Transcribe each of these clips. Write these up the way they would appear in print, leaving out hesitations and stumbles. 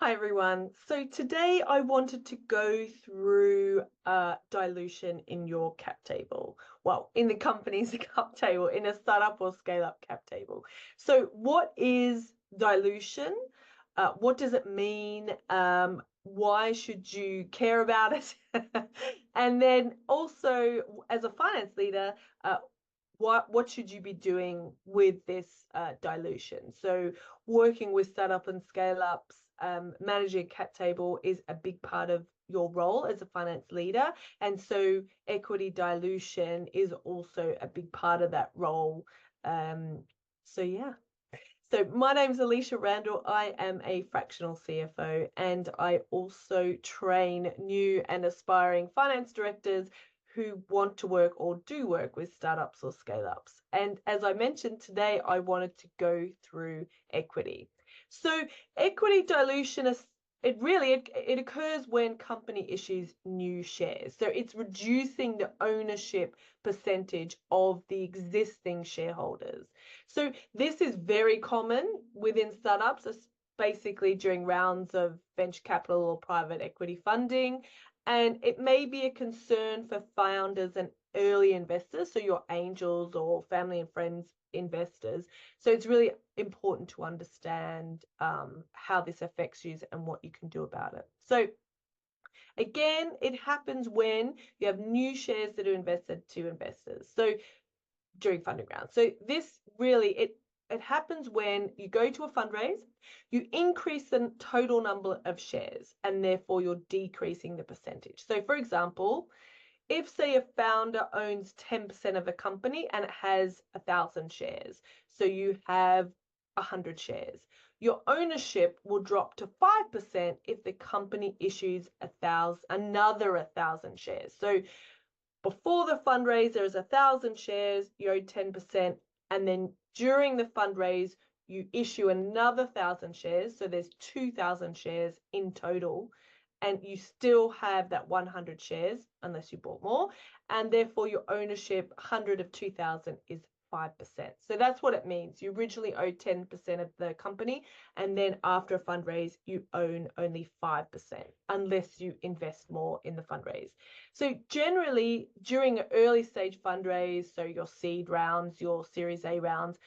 Hi everyone. So today I wanted to go through dilution in your cap table. Well, in the company's cap table, in a startup or scale up cap table. So what is dilution? What does it mean? Why should you care about it? And then also, as a finance leader, what should you be doing with this dilution? So working with startup and scale ups, managing a cap table is a big part of your role as a finance leader. And so equity dilution is also a big part of that role. Yeah. So my name is Alysha Randall. I am a fractional CFO and I also train new and aspiring finance directors who want to work or do work with startups or scale ups. And as I mentioned today, I wanted to go through equity. So equity dilution is it occurs when company issues new shares. So it's reducing the ownership percentage of the existing shareholders. So this is very common within startups, basically during rounds of venture capital or private equity funding. And it may be a concern for founders and early investors, so your angels or family and friends investors. So it's really important to understand how this affects you and what you can do about it. So again, it happens when you have new shares that are invested to investors. So during funding rounds. So this really, it happens when you go to a fundraise, you increase the total number of shares, and therefore you're decreasing the percentage. So for example, if say a founder owns 10% of a company and it has 1,000 shares, so you have 100 shares, your ownership will drop to 5% if the company issues another 1,000 shares. So before the fundraise, there's 1,000 shares, you owe 10%, and then during the fundraise, you issue another 1,000 shares, so there's 2,000 shares in total, and you still have that 100 shares unless you bought more, and therefore your ownership 100 of 2,000 is 5%. So that's what it means. You originally owed 10% of the company, and then after a fundraise, you own only 5% unless you invest more in the fundraise. So generally, during an early stage fundraise, so your seed rounds, your Series A rounds,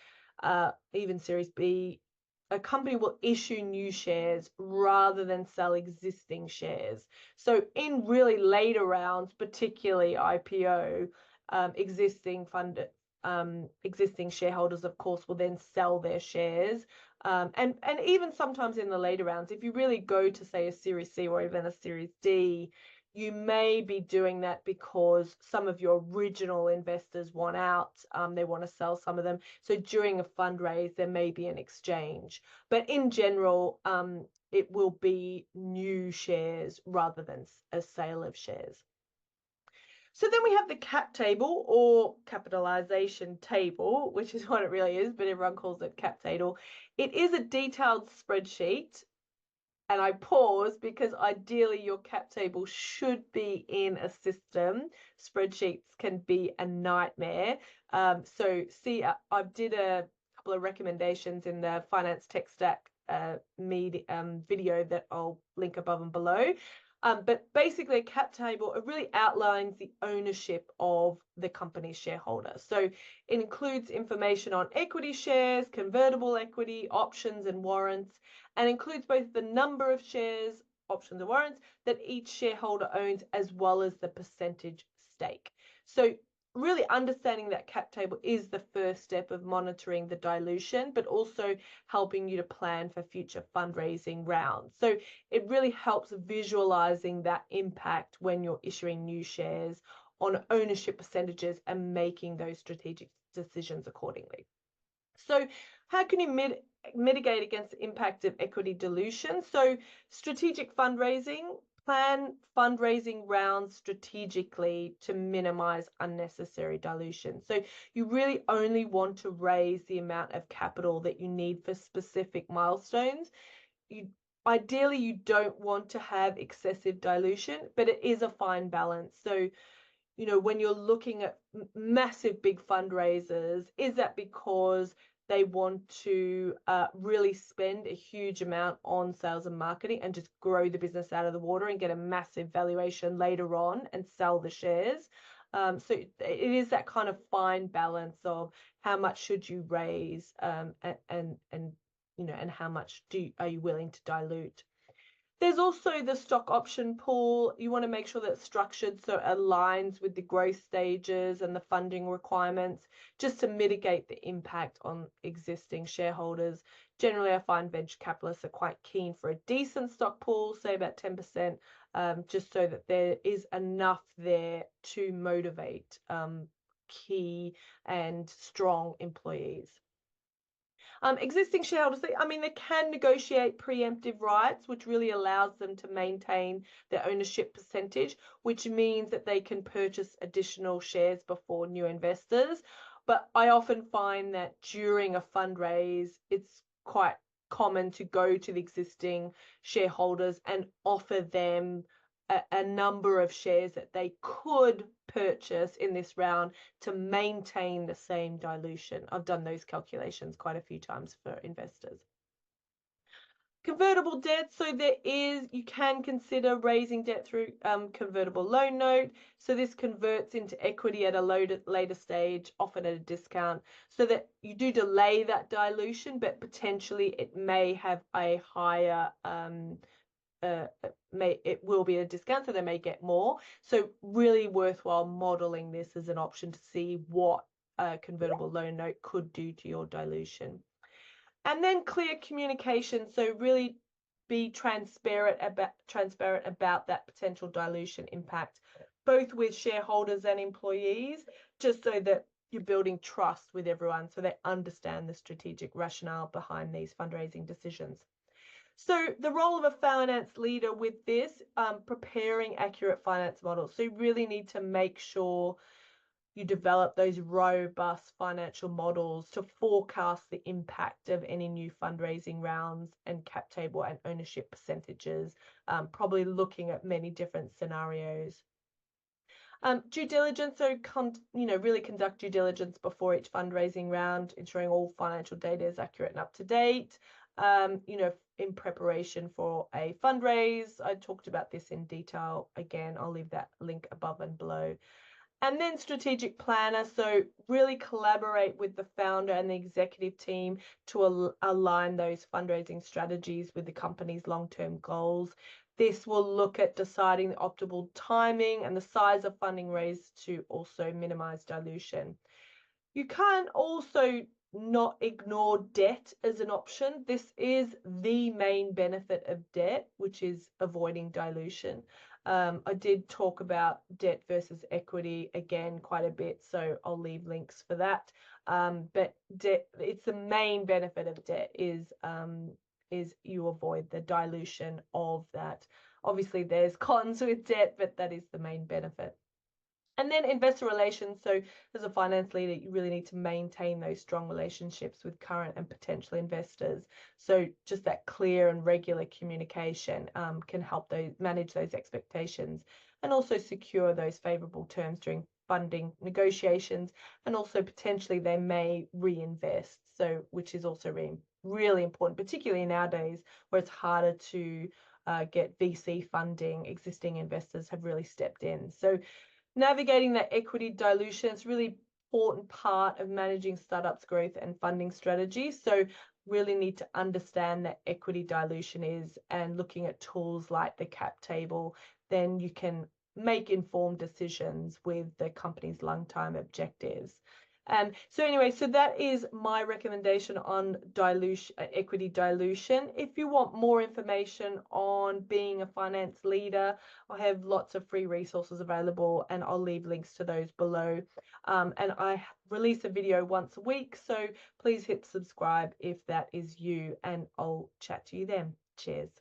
even Series B, a company will issue new shares rather than sell existing shares. So in really later rounds, particularly IPO, existing shareholders, of course, will then sell their shares. And even sometimes in the later rounds, if you really go to say a Series C or even a Series D, you may be doing that because some of your original investors want out, they want to sell some of them. So during a fundraise, there may be an exchange. But in general, it will be new shares rather than a sale of shares. So then we have the cap table or capitalization table, which is what it really is, but everyone calls it cap table. It is a detailed spreadsheet. And I pause because ideally your cap table should be in a system. Spreadsheets can be a nightmare. So see, I did a couple of recommendations in the Finance Tech Stack video that I'll link above and below. But basically a cap table, it really outlines the ownership of the company's shareholder. So it includes information on equity shares, convertible equity, options and warrants, and includes both the number of shares, options and warrants that each shareholder owns, as well as the percentage stake. So really understanding that cap table is the first step of monitoring the dilution, but also helping you to plan for future fundraising rounds. So it really helps visualizing that impact when you're issuing new shares on ownership percentages and making those strategic decisions accordingly. So how can you mitigate against the impact of equity dilution? So strategic fundraising, plan fundraising rounds strategically to minimize unnecessary dilution. So you really only want to raise the amount of capital that you need for specific milestones. Ideally, you don't want to have excessive dilution, but it is a fine balance. So when you're looking at massive big fundraisers, is that because they want to really spend a huge amount on sales and marketing and just grow the business out of the water and get a massive valuation later on and sell the shares. So it is that kind of fine balance of how much should you raise, and how much are you willing to dilute. There's also the stock option pool. You want to make sure that it's structured so it aligns with the growth stages and the funding requirements, just to mitigate the impact on existing shareholders. Generally, I find venture capitalists are quite keen for a decent stock pool, say about 10%, just so that there is enough there to motivate key and strong employees. Existing shareholders, they can negotiate preemptive rights, which really allows them to maintain their ownership percentage, which means that they can purchase additional shares before new investors. But I often find that during a fundraise, it's quite common to go to the existing shareholders and offer them a number of shares that they could purchase in this round to maintain the same dilution. I've done those calculations quite a few times for investors. Convertible debt, so you can consider raising debt through convertible loan note. So this converts into equity at a later stage, often at a discount, so that you do delay that dilution, but potentially it may have a higher it will be a discount, so they may get more. So really worthwhile modeling this as an option to see what a convertible loan note could do to your dilution. And then clear communication, so really be transparent about that potential dilution impact, both with shareholders and employees, just so that you're building trust with everyone so they understand the strategic rationale behind these fundraising decisions. So the role of a finance leader with this, preparing accurate finance models. So you really need to make sure you develop those robust financial models to forecast the impact of any new fundraising rounds and cap table and ownership percentages, probably looking at many different scenarios. Due diligence, so really conduct due diligence before each fundraising round, ensuring all financial data is accurate and up to date. In preparation for a fundraise. I talked about this in detail. Again, I'll leave that link above and below. And then strategic planner. So really collaborate with the founder and the executive team to align those fundraising strategies with the company's long-term goals. This will look at deciding the optimal timing and the size of funding raised to also minimize dilution. You can also not ignore debt as an option. This is the main benefit of debt, which is avoiding dilution. I did talk about debt versus equity again quite a bit, so I'll leave links for that. But debt, it's the main benefit of debt is you avoid the dilution of that. Obviously, there's cons with debt, but that is the main benefit. And then investor relations. So as a finance leader, you really need to maintain those strong relationships with current and potential investors. So just that clear and regular communication can help manage those expectations and also secure those favorable terms during funding negotiations. And also potentially they may reinvest, so which is also really important, particularly nowadays where it's harder to get VC funding. Existing investors have really stepped in. So navigating that equity dilution is really important part of managing startups' growth and funding strategies. So really need to understand that equity dilution is, and looking at tools like the cap table, then you can make informed decisions with the company's long-term objectives. So anyway, so that is my recommendation on equity dilution. If you want more information on being a finance leader, I have lots of free resources available, and I'll leave links to those below. And I release a video once a week, so please hit subscribe if that is you, and I'll chat to you then. Cheers.